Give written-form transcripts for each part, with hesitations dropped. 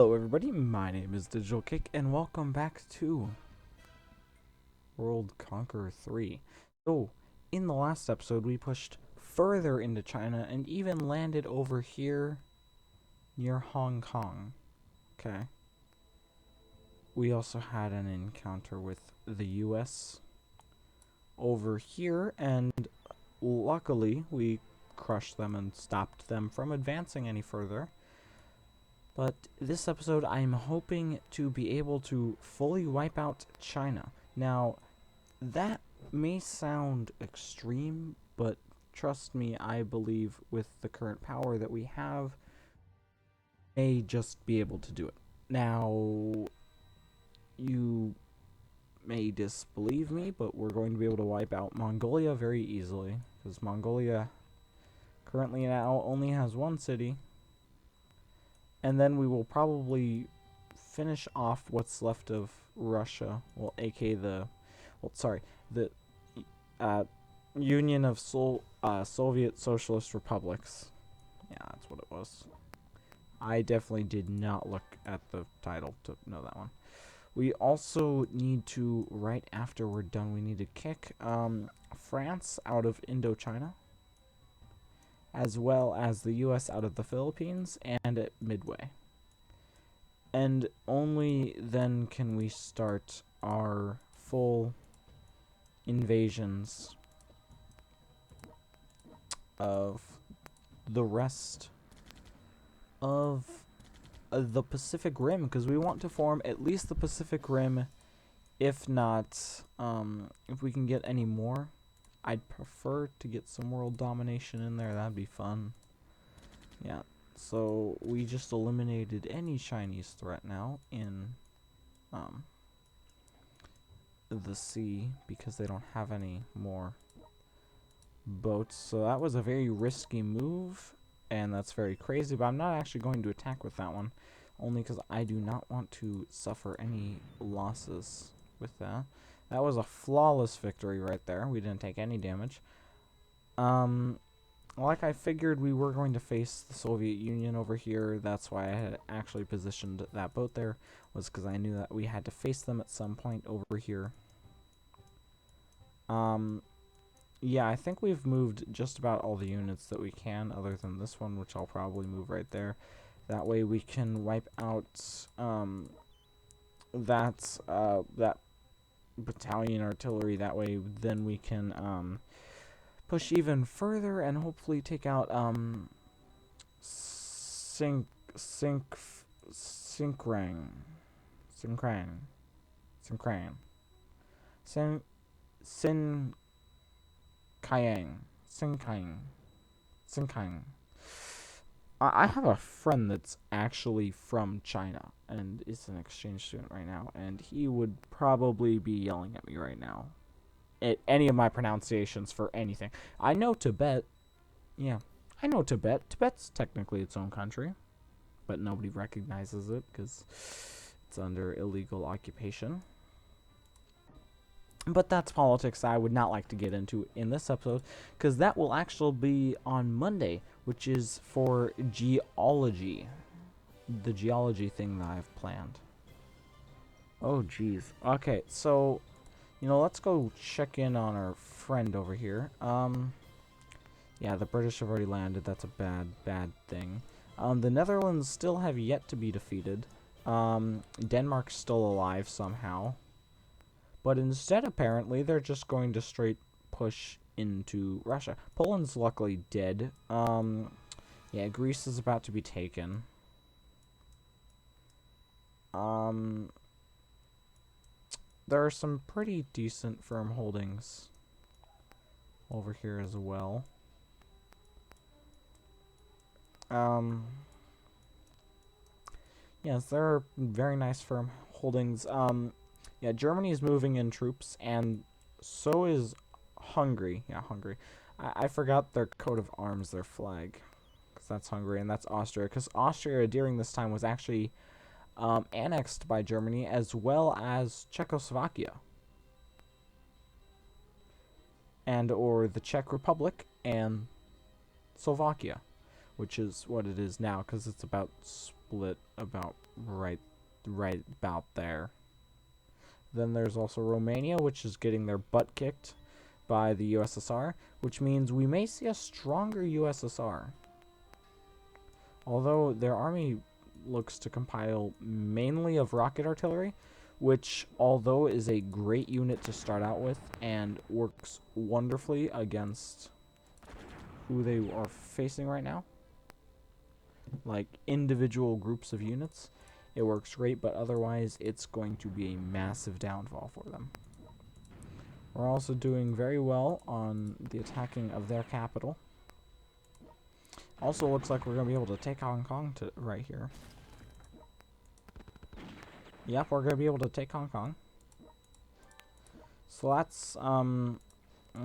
Hello everybody, my name is Digital Kick and welcome back to World Conqueror 3. So, in the last episode we pushed further into China and even landed over here near Hong Kong. Okay. We also had an encounter with the US over here, and luckily we crushed them and stopped them from advancing any further. But this episode, I'm hoping to be able to fully wipe out China. Now, that may sound extreme, but trust me, I believe with the current power that we have, may just be able to do it. Now, you may disbelieve me, but we're going to be able to wipe out Mongolia very easily, because Mongolia currently now only has one city. And then we will probably finish off what's left of Russia, well, aka the uh, Union of Soviet Socialist Republics. Yeah, that's what it was. I definitely did not look at the title to know that one. We also need to, right after we're done, we need to kick France out of Indochina, as well as the US out of the Philippines and at Midway. And only then can we start our full invasions of the rest of the Pacific Rim, because we want to form at least the Pacific Rim, if not, if we can get any more. I'd prefer to get some world domination in there. That'd be fun. Yeah. So we just eliminated any Chinese threat now in the sea, because they don't have any more boats. So that was a very risky move, and that's very crazy, but I'm not actually going to attack with that one, only because I do not want to suffer any losses with that. That was a flawless victory right there. We didn't take any damage. Like I figured we were going to face the Soviet Union over here. That's why I had actually positioned that boat there, was because I knew that we had to face them at some point over here. Yeah, I think we've moved just about all the units that we can, other than this one, which I'll probably move right there. That way we can wipe out that battalion artillery. That way then we can push even further and hopefully take out Sync Synkrang Synkrang Synkrang Sin Sin Kayang Sinkang Sinkang. I have a friend that's actually from China and is an exchange student right now, and he would probably be yelling at me right now at any of my pronunciations for anything. I know Tibet. Yeah, I know Tibet. Tibet's technically its own country, but nobody recognizes it because it's under illegal occupation. But that's politics I would not like to get into in this episode, because that will actually be on Monday, which is for geology. The geology thing that I've planned. Oh, jeez. Okay, so, let's go check in on our friend over here. Yeah, the British have already landed. That's a bad thing. The Netherlands still have yet to be defeated. Denmark's still alive somehow. But instead, apparently, they're just going to straight push into Russia. Poland's luckily dead. Yeah, Greece is about to be taken. There are some pretty decent firm holdings over here as well. Yes, there are very nice firm holdings. Yeah, Germany is moving in troops, and so is Hungary. Yeah, Hungary. I forgot their coat of arms, their flag, because that's Hungary, and that's Austria. Because Austria, during this time, was actually annexed by Germany, as well as Czechoslovakia, and or the Czech Republic and Slovakia, which is what it is now, because it's about split about right about there. Then there's also Romania, which is getting their butt kicked by the USSR, which means we may see a stronger USSR. Although their army looks to compile mainly of rocket artillery, which, although is a great unit to start out with and works wonderfully against who they are facing right now, like individual groups of units, it works great, but otherwise it's going to be a massive downfall for them. We're also doing very well on the attacking of their capital. Also looks like we're going to be able to take Hong Kong right here. Yep, we're going to be able to take Hong Kong. So that's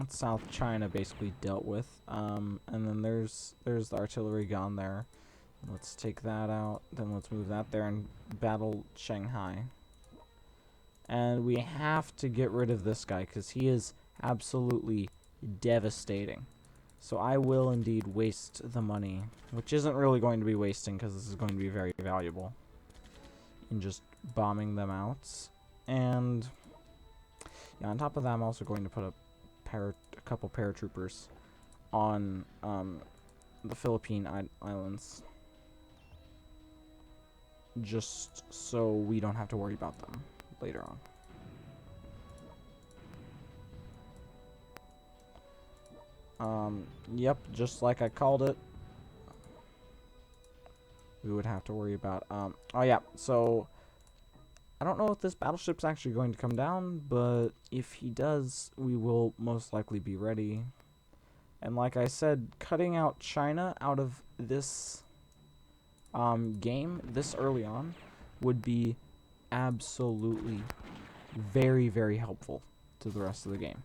South China basically dealt with. And then there's the artillery gone there. Let's take that out. Then let's move that there and battle Shanghai. And we have to get rid of this guy because he is absolutely devastating. So I will indeed waste the money, which isn't really going to be wasting because this is going to be very valuable, in just bombing them out. And yeah, on top of that, I'm also going to put a couple paratroopers on the Philippine Islands, just so we don't have to worry about them later on. Yep, just like I called it, we would have to worry about, oh yeah, so I don't know if this battleship's actually going to come down, but if he does, we will most likely be ready. And like I said, cutting out China out of this game this early on would be absolutely very, very helpful to the rest of the game.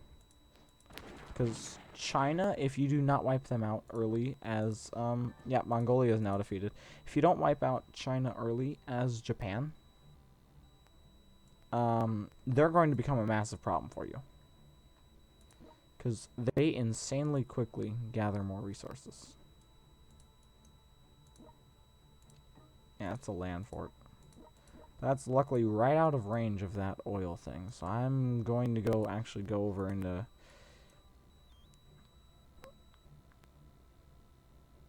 Because China, if you do not wipe them out early as, yeah, Mongolia is now defeated. If you don't wipe out China early as Japan, they're going to become a massive problem for you. Because they insanely quickly gather more resources. Yeah, it's a land fort. That's luckily right out of range of that oil thing. So I'm going to actually go over into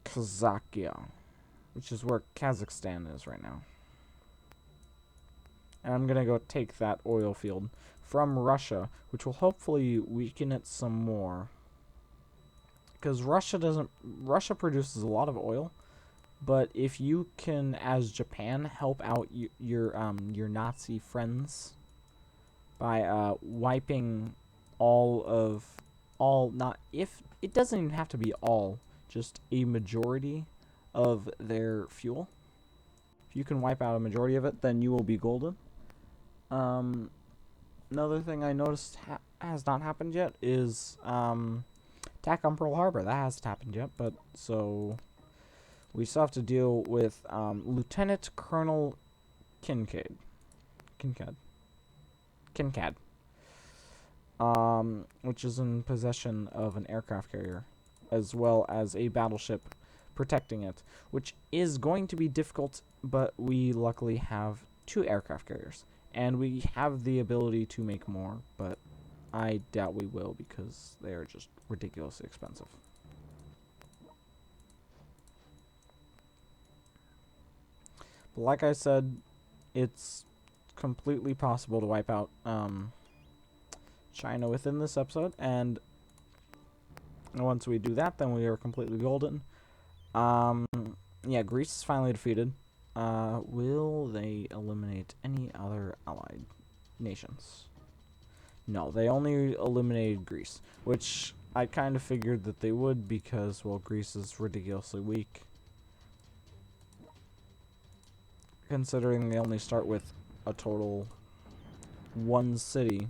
Kazakhstan, which is where Kazakhstan is right now. And I'm going to go take that oil field from Russia, which will hopefully weaken it some more. Because Russia produces a lot of oil, but if you can, as Japan, help out your Nazi friends by wiping if it doesn't even have to be all, just a majority of their fuel. If you can wipe out a majority of it, then you will be golden. Another thing I noticed has not happened yet is attack on Pearl Harbor. That hasn't happened yet, but so we still have to deal with Lieutenant Colonel Kincaid, which is in possession of an aircraft carrier, as well as a battleship protecting it, which is going to be difficult, but we luckily have 2 aircraft carriers, and we have the ability to make more, but I doubt we will because they are just ridiculously expensive. But like I said, it's completely possible to wipe out China within this episode, and once we do that, then we are completely golden. Yeah, Greece is finally defeated. Will they eliminate any other allied nations? No, they only eliminated Greece, which I kind of figured that they would because, well, Greece is ridiculously weak, considering they only start with a total 1 city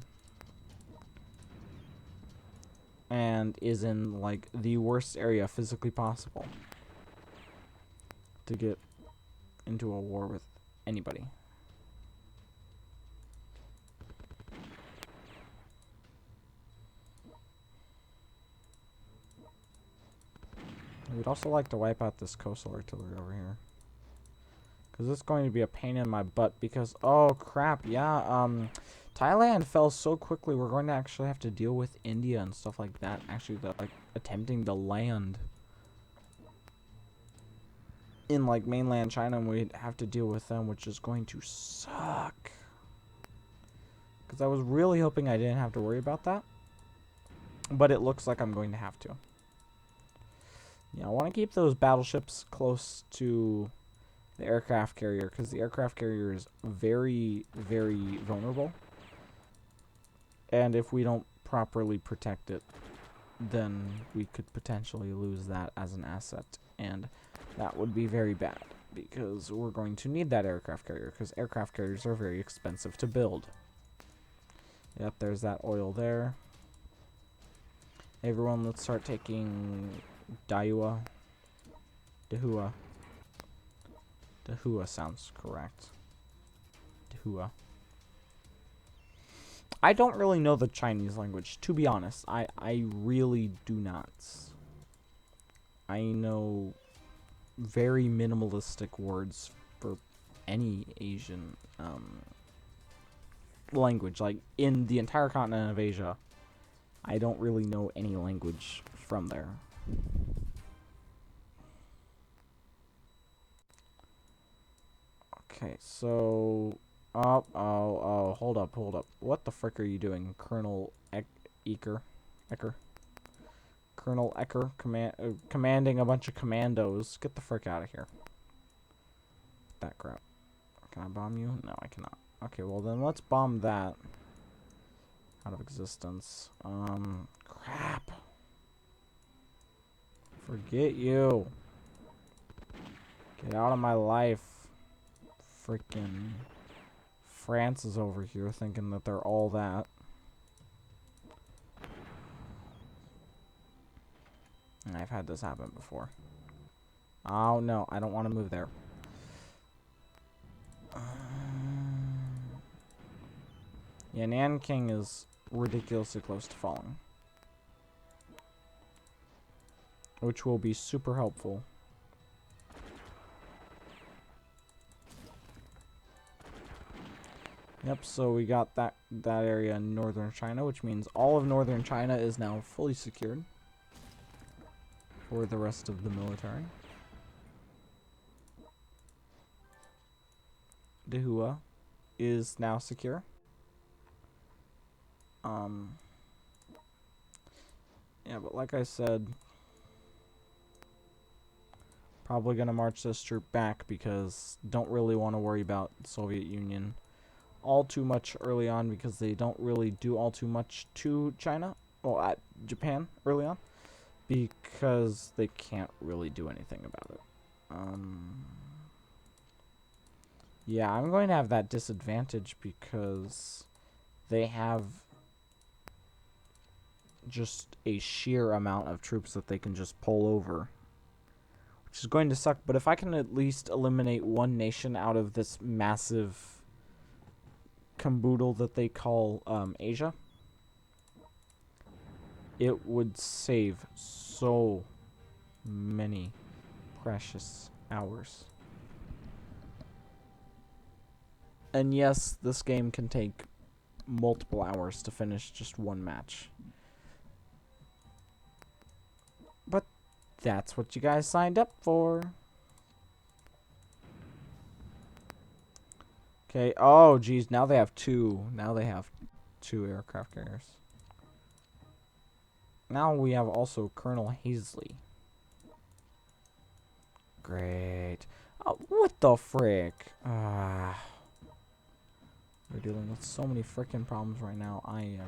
and is in like the worst area physically possible to get into a war with anybody. We'd also like to wipe out this coastal artillery over here. Because it's going to be a pain in my butt because, oh crap, yeah, Thailand fell so quickly, we're going to actually have to deal with India and stuff like that, actually, like, attempting to land in, like, mainland China, and we'd have to deal with them, which is going to suck. Because I was really hoping I didn't have to worry about that, but it looks like I'm going to have to. Yeah, I want to keep those battleships close to the aircraft carrier, because the aircraft carrier is very, very vulnerable. And if we don't properly protect it, then we could potentially lose that as an asset. And that would be very bad, because we're going to need that aircraft carrier, because aircraft carriers are very expensive to build. Yep, there's that oil there. Everyone, let's start taking Dahua. Dahua sounds correct. Dahua. I don't really know the Chinese language, to be honest. I really do not. I know very minimalistic words for any Asian language. Like, in the entire continent of Asia, I don't really know any language from there. Okay, so... Oh, hold up. What the frick are you doing, Colonel Ecker? Colonel Ecker, commanding a bunch of commandos. Get the frick out of here. That crap. Can I bomb you? No, I cannot. Okay, well then let's bomb that. Out of existence. Crap. Forget you. Get out of my life. Freaking France is over here thinking that they're all that. And I've had this happen before. Oh no, I don't want to move there. Yeah, Nanking is ridiculously close to falling, which will be super helpful. Yep, so we got that area in northern China, which means all of northern China is now fully secured for the rest of the military. Dahua is now secure. Yeah, but like I said, probably gonna march this troop back because don't really want to worry about the Soviet Union all too much early on, because they don't really do all too much to China, well, at Japan early on, because they can't really do anything about it. Yeah, I'm going to have that disadvantage because they have just a sheer amount of troops that they can just pull over, which is going to suck. But if I can at least eliminate one nation out of this massive caboodle that they call Asia, it would save so many precious hours. And yes, this game can take multiple hours to finish just one match. But that's what you guys signed up for. Okay, oh geez, now they have two. Now they have two aircraft carriers. Now we have also Colonel Hazley. Great. Oh, what the frick? We're dealing with so many frickin' problems right now. I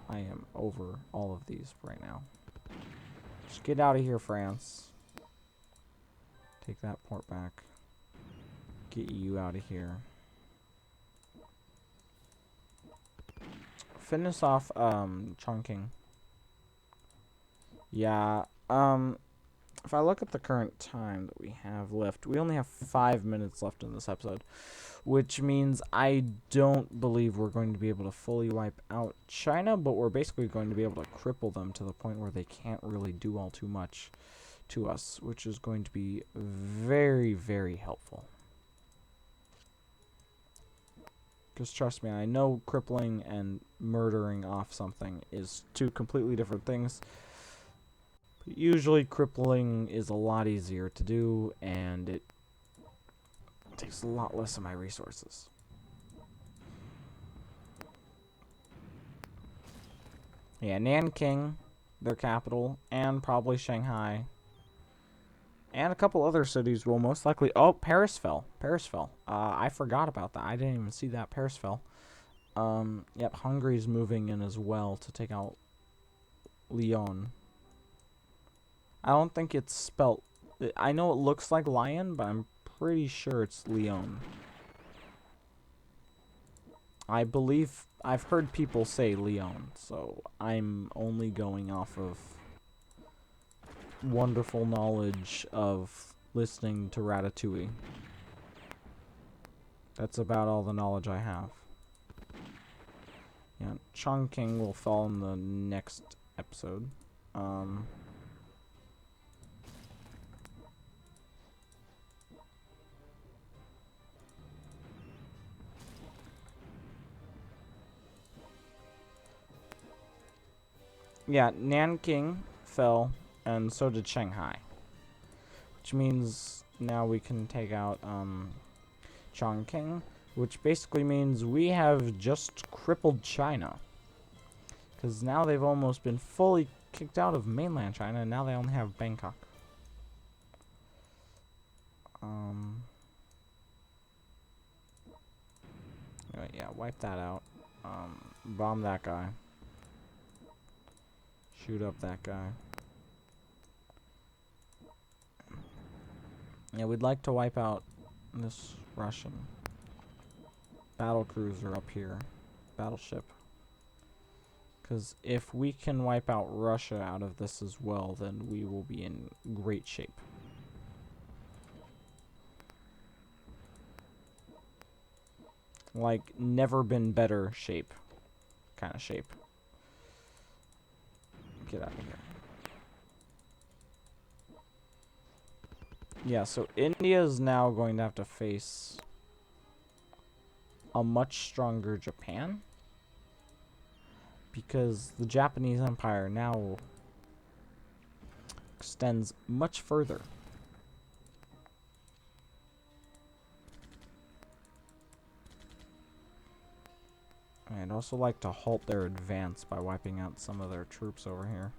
am over all of these right now. Just get out of here, France. Take that port back. Get you out of here. Finish off Chongqing. Yeah, if I look at the current time that we have left, we only have 5 minutes left in this episode, which means I don't believe we're going to be able to fully wipe out China, but we're basically going to be able to cripple them to the point where they can't really do all too much to us, which is going to be very, very helpful. Because trust me, I know crippling and murdering off something is two completely different things. But usually crippling is a lot easier to do, and it takes a lot less of my resources. Yeah, Nanking, their capital, and probably Shanghai. And a couple other cities will most likely... Oh, Paris fell. Paris fell. I forgot about that. I didn't even see that. Paris fell. Yep, Hungary's moving in as well to take out Lyon. I don't think it's spelt... I know it looks like lion, but I'm pretty sure it's Lyon. I believe... I've heard people say Lyon, so I'm only going off of wonderful knowledge of listening to Ratatouille. That's about all the knowledge I have. Yeah, Chongqing will fall in the next episode. Yeah, Nanking fell, and so did Shanghai. Which means now we can take out Chongqing, which basically means we have just crippled China. Because now they've almost been fully kicked out of mainland China, and now they only have Bangkok. Anyway, yeah, wipe that out. Bomb that guy. Shoot up that guy. Yeah, we'd like to wipe out this Russian battle cruiser up here. Battleship. Because if we can wipe out Russia out of this as well, then we will be in great shape. Like, never been better shape. Kind of shape. Get out of here. Yeah, so India is now going to have to face a much stronger Japan. Because the Japanese Empire now extends much further. I'd also like to halt their advance by wiping out some of their troops over here.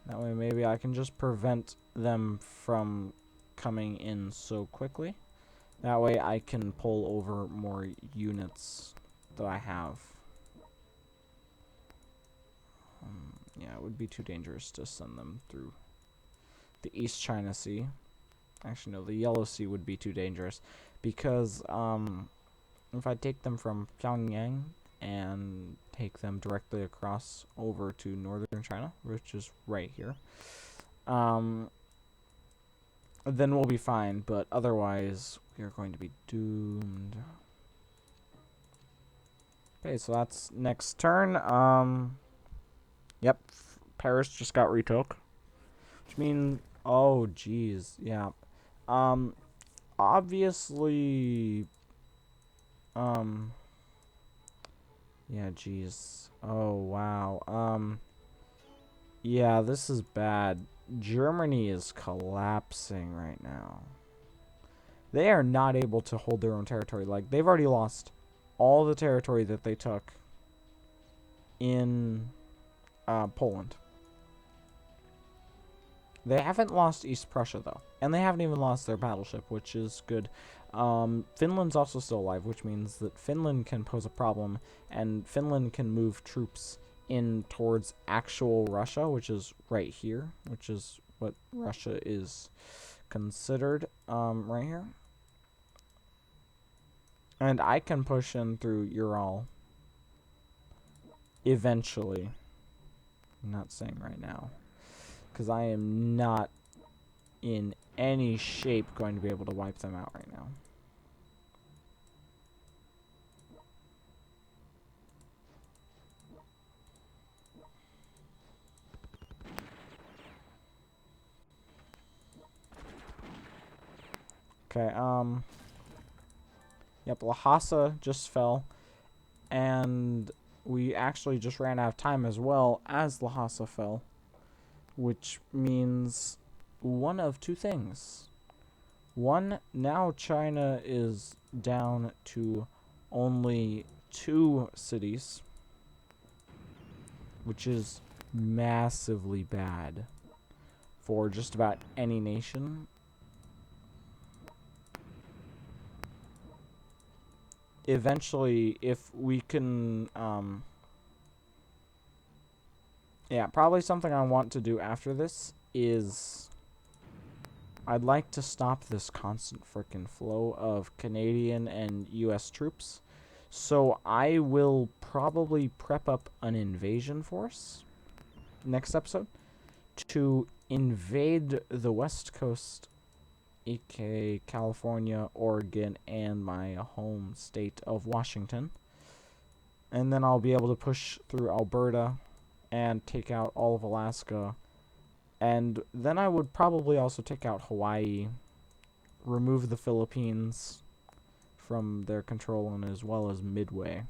That way maybe I can just prevent them from coming in so quickly. That way I can pull over more units that I have. Yeah, it would be too dangerous to send them through the East China Sea. Actually, no, the Yellow Sea would be too dangerous. Because, if I take them from Pyongyang and take them directly across over to northern China, which is right here, then we'll be fine, but otherwise we are going to be doomed. Okay, so that's next turn. Yep, Paris just got retook, which means, oh geez, yeah. Obviously, yeah, geez. Oh, wow. Yeah, this is bad. Germany is collapsing right now. They are not able to hold their own territory. Like, they've already lost all the territory that they took in Poland. They haven't lost East Prussia, though. And they haven't even lost their battleship, which is good. Finland's also still alive, which means that Finland can pose a problem, and Finland can move troops in towards actual Russia, which is right here, which is what Russia is considered, right here. And I can push in through Ural eventually. I'm not saying right now, because I am not in any shape going to be able to wipe them out right now. Okay, Yep, Lhasa just fell, and we actually just ran out of time as well as Lhasa fell, which means one of two things. One, now China is down to only 2 cities, which is massively bad for just about any nation. Eventually, if we can, yeah, probably something I want to do after this is I'd like to stop this constant frickin' flow of Canadian and US troops. So I will probably prep up an invasion force next episode to invade the West Coast, aka California, Oregon, and my home state of Washington. And then I'll be able to push through Alberta and take out all of Alaska. And then I would probably also take out Hawaii, remove the Philippines from their control, and as well as Midway.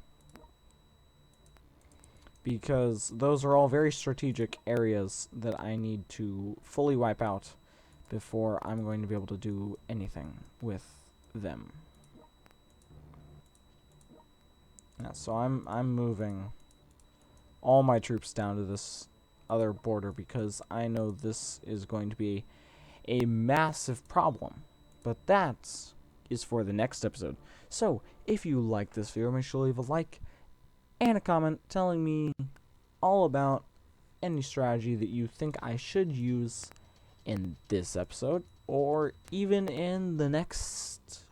Because those are all very strategic areas that I need to fully wipe out before I'm going to be able to do anything with them. Yeah, so I'm moving all my troops down to this other border because I know this is going to be a massive problem. But that is for the next episode. So, if you like this video, make sure to leave a like and a comment telling me all about any strategy that you think I should use in this episode, or even in the next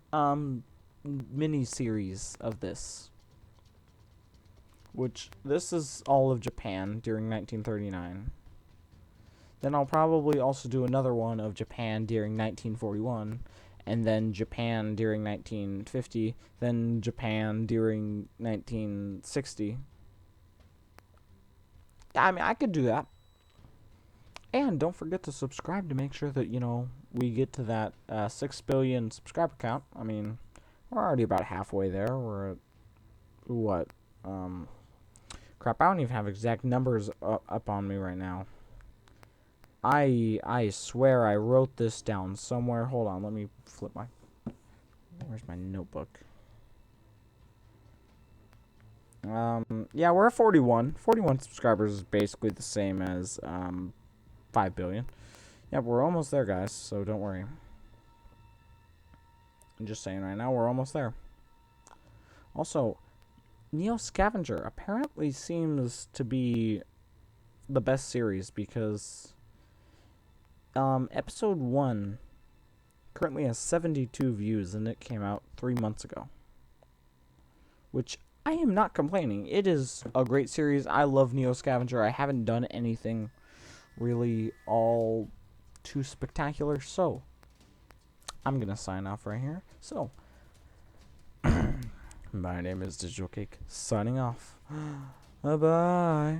mini-series of this. Which, this is all of Japan during 1939. Then I'll probably also do another one of Japan during 1941, and then Japan during 1950, then Japan during 1960. I mean, I could do that. And don't forget to subscribe to make sure that, you know, we get to that 6 billion subscriber count. I mean, we're already about halfway there. We're at, what? Crap, I don't even have exact numbers up on me right now. I swear I wrote this down somewhere. Hold on, let me flip my... Where's my notebook? Yeah, we're at 41. 41 subscribers is basically the same as 5 billion. Yeah, we're almost there, guys, so don't worry. I'm just saying right now, we're almost there. Also, Neo Scavenger apparently seems to be the best series because episode 1 currently has 72 views and it came out 3 months ago. Which I am not complaining. It is a great series. I love Neo Scavenger. I haven't done anything really all too spectacular, so I'm gonna sign off right here. So my name is Digital Cake, signing off. Bye bye.